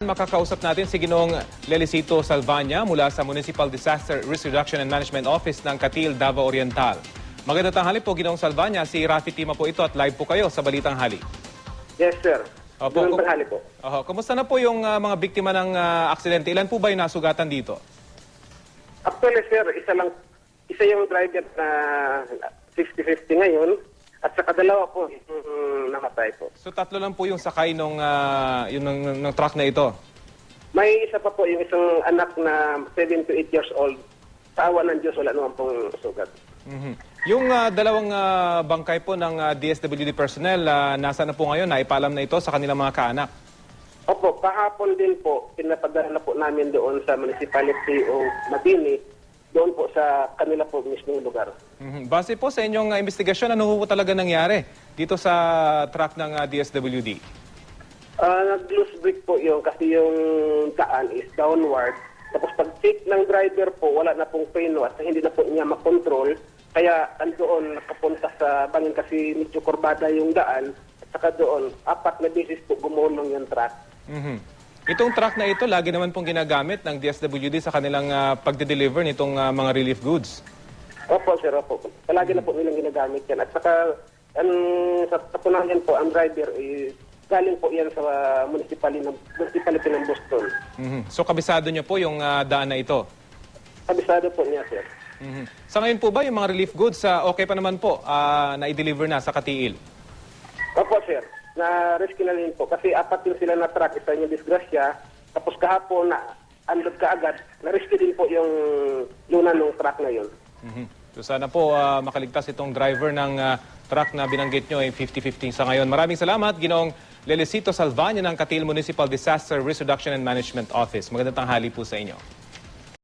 Makakausap natin si Ginoong Lelicito Salvania mula sa Municipal Disaster Risk Reduction and Management Office ng Catil, Davao Oriental. Magandang tanghali po, Ginoong Salvania. Si Rafi Tima po ito at live po kayo sa Balitang Hali. Yes, sir. Opo, Magandang tanghali po. Kumusta na po yung mga biktima ng aksidente? Ilan po ba yung nasugatan dito? Actually, sir, isa yung driver na 50-50 ngayon at saka dalawa po yung namatay po. So tatlo lang po yung sakay ng truck na ito? May isa pa po yung isang anak na 7 to 8 years old. Sa awa ng Diyos, wala naman pong sugat. Yung dalawang bangkay po ng DSWD personnel, nasa na po ngayon? Naipalam na ito sa kanilang mga kaanak? Opo, kahapon din po, pinapadala na po namin doon sa Municipality o Mabini, doon po sa kanila po mismong lugar. Base po sa inyong investigasyon, ano po talaga nangyari dito sa truck ng DSWD? Nag-loose brake po yung kasi yung daan is downward. Tapos pag-take ng driver po, wala na pong preno at hindi na po niya makontrol. Kaya doon nakapunta sa bangin kasi medyo kurbada yung daan. At saka doon, 4 na beses po gumulong yung truck. Itong truck na ito, lagi naman pong ginagamit ng DSWD sa kanilang pagde-deliver nitong mga relief goods. Opo, sir, opo. Palagi na po nilang ginagamit yan. At saka, sa katunayan po, ang driver, galing po yan sa municipality ng Boston. So, kabisado niyo po yung daan na ito? Kabisado po niya, sir. Sa ngayon po ba, yung mga relief goods, okay pa naman po na i-deliver na sa Katiil? Opo, sir. Na-rescue na rin po. Kasi 4 yung sila na truck, isa yung disgrasya. Tapos kahapon na unload ka agad, na-rescue din po yung luna ng truck na yun. So sana po makaligtas itong driver ng truck na binanggit nyo ay 50-50 sa ngayon. Maraming salamat, Ginoong Lelicito Salvania ng Catil Municipal Disaster Risk Reduction and Management Office. Magandang tanghali po sa inyo.